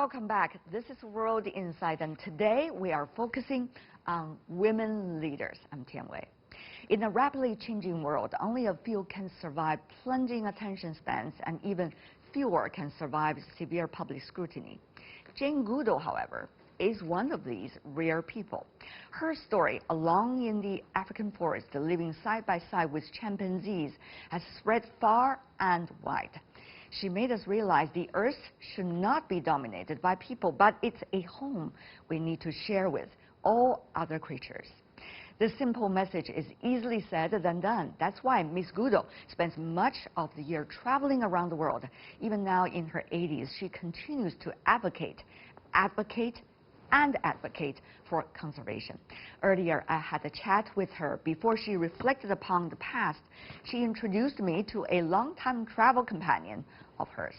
Welcome back. This is World Insight, and today we are focusing on women leaders. I'm Tian Wei. In a rapidly changing world, only a few can survive plunging attention spans, and even fewer can survive severe public scrutiny. Jane Goodall, however, is one of these rare people. Her story, alone in the African forest, living side by side with chimpanzees, has spread far and wide. She made us realize the Earth should not be dominated by people, but it's a home we need to share with all other creatures. This simple message is easily said than done. That's why Ms. Goodall spends much of the year traveling around the world. Even now in her 80s, she continues to advocate for conservation. Earlier, I had a chat with her. Before she reflected upon the past, she introduced me to a longtime travel companion of hers.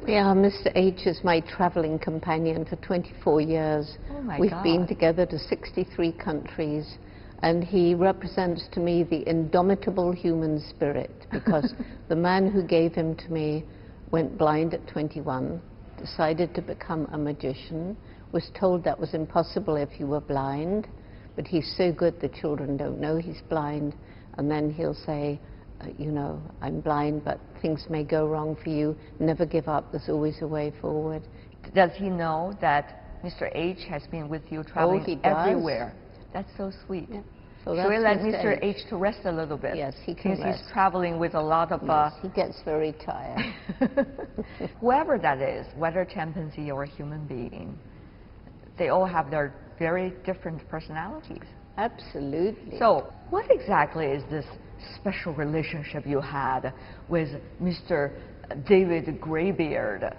Mr. H is my traveling companion for 24 years. Oh my We've God. been together to 63 countries, and he represents to me the indomitable human spirit, because the man who gave him to me went blind at 21, decided to become a magician, was told that was impossible if you were blind, but he's so good the children don't know he's blind, and then he'll say, you know, I'm blind, but things may go wrong for you. Never give up. There's always a way forward. Does he know that Mr. H has been with you traveling everywhere? That's so sweet. Yeah. So should we let Mr. H to rest a little bit? Yes, he can rest. He's traveling with a lot of... Yes, he gets very tired. Whoever that is, whether chimpanzee or human being, they all have their very different personalities. Absolutely. So what exactly is this special relationship you had with Mr. David Greybeard,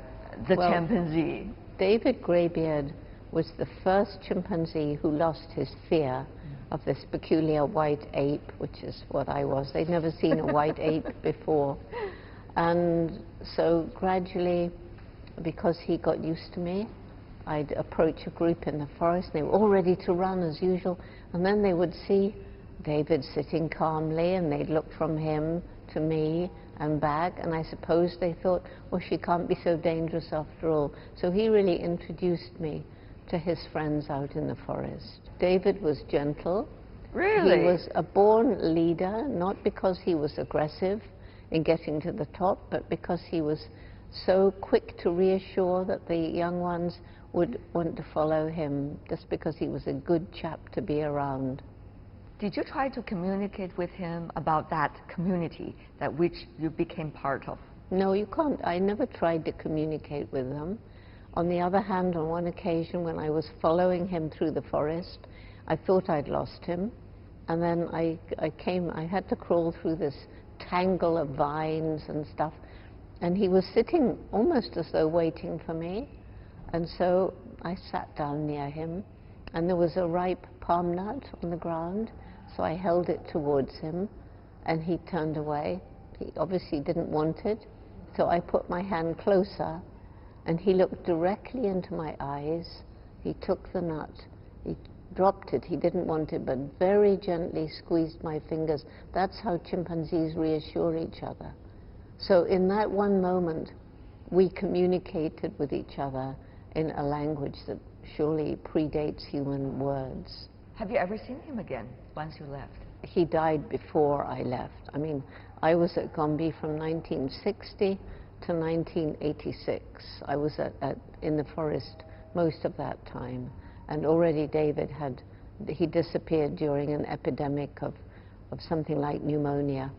the chimpanzee? David Greybeard was the first chimpanzee who lost his fear of this peculiar white ape, which is what I was. They'd never seen a white ape before. And so gradually, because he got used to me, I'd approach a group in the forest, and they were all ready to run as usual, and then they would see David sitting calmly, and they'd look from him to me and back, and I suppose they thought, well, she can't be so dangerous after all. So he really introduced me to his friends out in the forest. David was gentle. Really? He was a born leader, not because he was aggressive in getting to the top, but because he was so quick to reassure that the young ones would want to follow him, just because he was a good chap to be around. Did you try to communicate with him about that community that which you became part of? No, you can't. I never tried to communicate with them. On the other hand, on one occasion when I was following him through the forest, I thought I'd lost him, and then I had to crawl through this tangle of vines and stuff, and he was sitting almost as though waiting for me, and so I sat down near him, and there was a ripe palm nut on the ground, so I held it towards him, and he turned away. He obviously didn't want it, so I put my hand closer, and he looked directly into my eyes. He took the nut, he dropped it, he didn't want it, but very gently squeezed my fingers. That's how chimpanzees reassure each other. So in that one moment, we communicated with each other in a language that surely predates human words. Have you ever seen him again once you left? He died before I left. I mean, I was at Gombe from 1960 to 1986. I was in the forest most of that time, and already David he disappeared during an epidemic of something like pneumonia.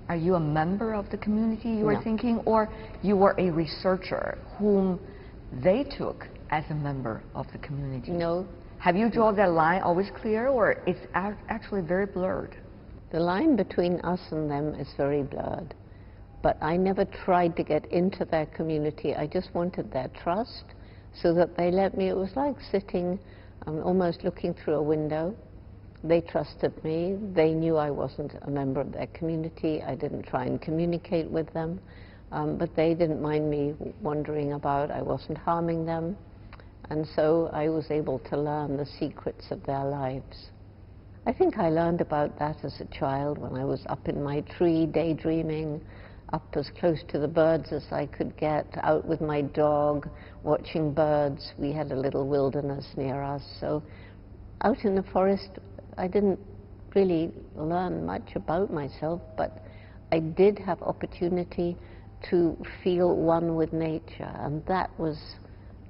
Are you a member of the community you were No. thinking, or you were a researcher whom they took as a member of the community? No. Have you drawn that line always clear, or it's actually very blurred? The line between us and them is very blurred, but I never tried to get into their community. I just wanted their trust, so that they let me. It was like sitting, almost looking through a window. They trusted me. They knew I wasn't a member of their community. I didn't try and communicate with them, but they didn't mind me wandering about. I wasn't harming them, and so I was able to learn the secrets of their lives. I think I learned about that as a child when I was up in my tree daydreaming, up as close to the birds as I could get, out with my dog, watching birds. We had a little wilderness near us, so out in the forest I didn't really learn much about myself, but I did have opportunity to feel one with nature, and that was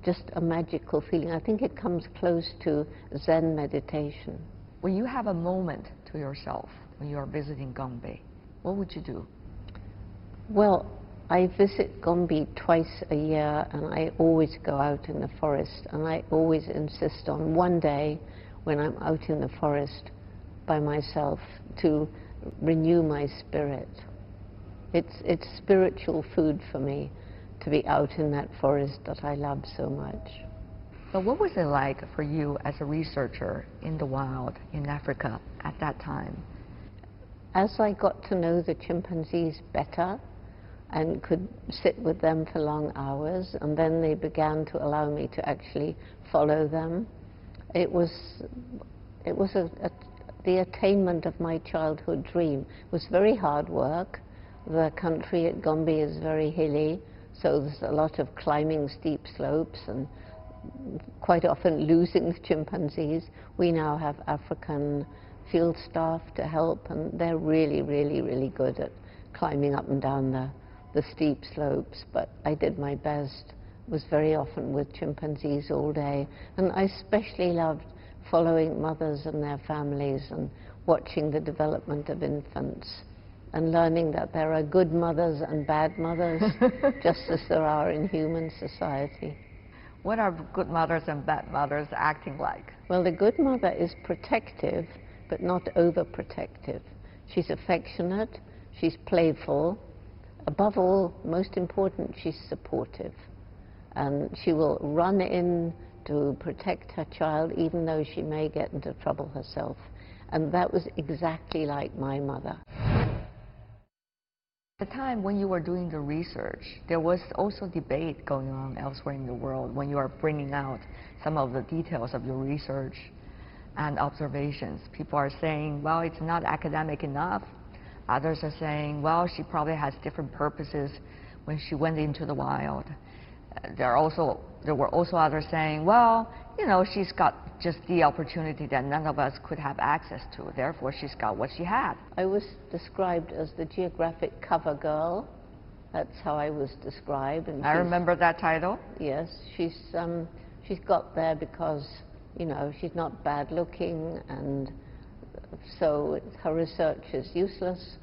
just a magical feeling. I think it comes close to Zen meditation. When you have a moment to yourself, when you are visiting Gombe, what would you do? Well, I visit Gombe twice a year, and I always go out in the forest, and I always insist on one day when I'm out in the forest by myself to renew my spirit. It's spiritual food for me to be out in that forest that I love so much. But what was it like for you as a researcher in the wild in Africa at that time? As I got to know the chimpanzees better and could sit with them for long hours, and then they began to allow me to actually follow them, it was the attainment of my childhood dream. It was very hard work. The country at Gombe is very hilly, so there's a lot of climbing steep slopes and quite often losing the chimpanzees. We now have African field staff to help, and they're really, really, really good at climbing up and down the steep slopes, but I did my best. Was very often with chimpanzees all day, and I especially loved following mothers and their families and watching the development of infants and learning that there are good mothers and bad mothers just as there are in human society. What are good mothers and bad mothers acting like? Well, the good mother is protective, but not overprotective. She's affectionate, she's playful. Above all, most important, she's supportive. And she will run in to protect her child, even though she may get into trouble herself. And that was exactly like my mother. At the time when you were doing the research, there was also debate going on elsewhere in the world when you are bringing out some of the details of your research and observations. People are saying, well, it's not academic enough. Others are saying, well, she probably has different purposes when she went into the wild. There were also others saying, well, you know, she's got just the opportunity that none of us could have access to. Therefore, she's got what she had. I was described as the Geographic cover girl. That's how I was described. And I remember that title. Yes, she's got there because, you know, she's not bad looking, and so her research is useless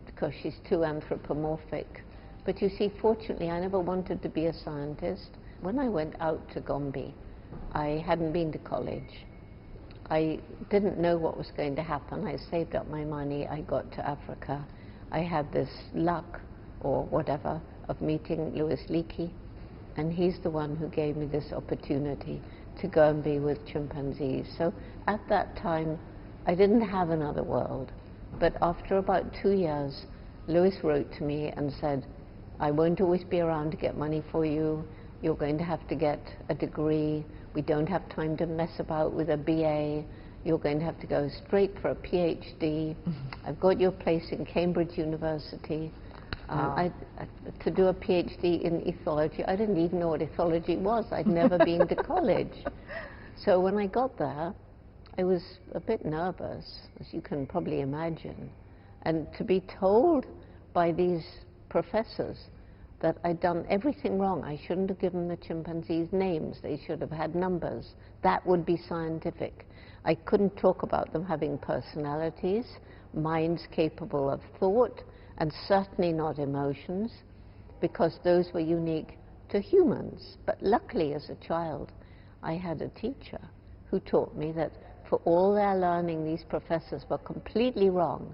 because she's too anthropomorphic. But you see, fortunately, I never wanted to be a scientist. When I went out to Gombe, I hadn't been to college. I didn't know what was going to happen. I saved up my money. I got to Africa. I had this luck, or whatever, of meeting Louis Leakey, and he's the one who gave me this opportunity to go and be with chimpanzees. So at that time, I didn't have another world. But after about 2 years, Louis wrote to me and said, I won't always be around to get money for you. You're going to have to get a degree. We don't have time to mess about with a BA. You're going to have to go straight for a PhD. I've got your place in Cambridge University. To do a PhD in ethology. I didn't even know what ethology was. I'd never been to college. So when I got there, I was a bit nervous, as you can probably imagine. And to be told by these professors that I'd done everything wrong. I shouldn't have given the chimpanzees names. They should have had numbers. That would be scientific. I couldn't talk about them having personalities, minds capable of thought, and certainly not emotions, because those were unique to humans. But luckily, as a child, I had a teacher who taught me that for all their learning, these professors were completely wrong.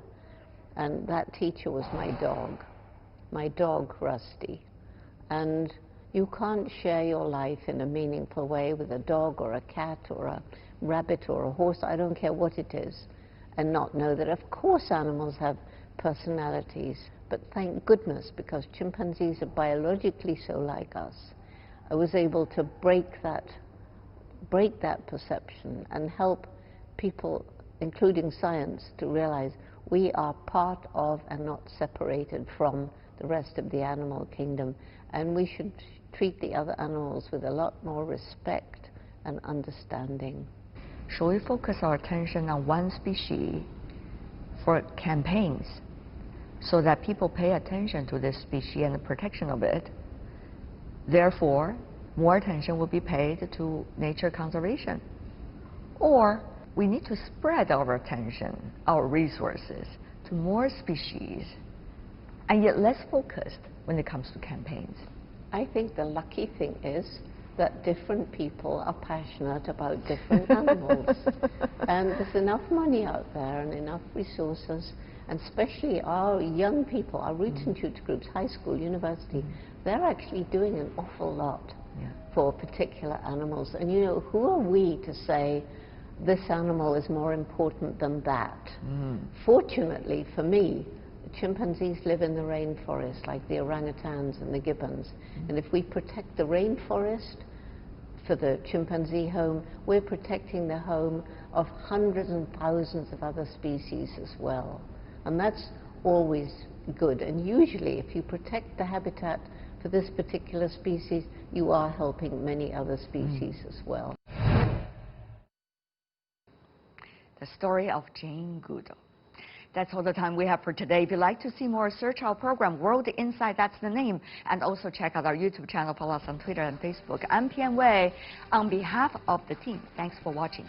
And that teacher was my dog Rusty. And you can't share your life in a meaningful way with a dog or a cat or a rabbit or a horse, I don't care what it is, and not know that of course animals have personalities. But thank goodness, because chimpanzees are biologically so like us, I was able to break that perception and help people, including science, to realize we are part of and not separated from the rest of the animal kingdom, and we should treat the other animals with a lot more respect and understanding. Shall we focus our attention on one species for campaigns so that people pay attention to this species and the protection of it? Therefore, more attention will be paid to nature conservation. Or we need to spread our attention, our resources, to more species, and yet less focused when it comes to campaigns. I think the lucky thing is that different people are passionate about different animals. And there's enough money out there and enough resources, and especially our young people, our roots and shoots groups, high school, university, they're actually doing an awful lot for particular animals. And you know, who are we to say this animal is more important than that? Fortunately for me, chimpanzees live in the rainforest like the orangutans and the gibbons. And if we protect the rainforest for the chimpanzee home, we're protecting the home of hundreds and thousands of other species as well. And that's always good. And usually, if you protect the habitat for this particular species, you are helping many other species as well. The story of Jane Goodall. That's all the time we have for today. If you'd like to see more, search our program, World Insight, that's the name. And also check out our YouTube channel, follow us on Twitter and Facebook. I'm Tian Wei. On behalf of the team, thanks for watching.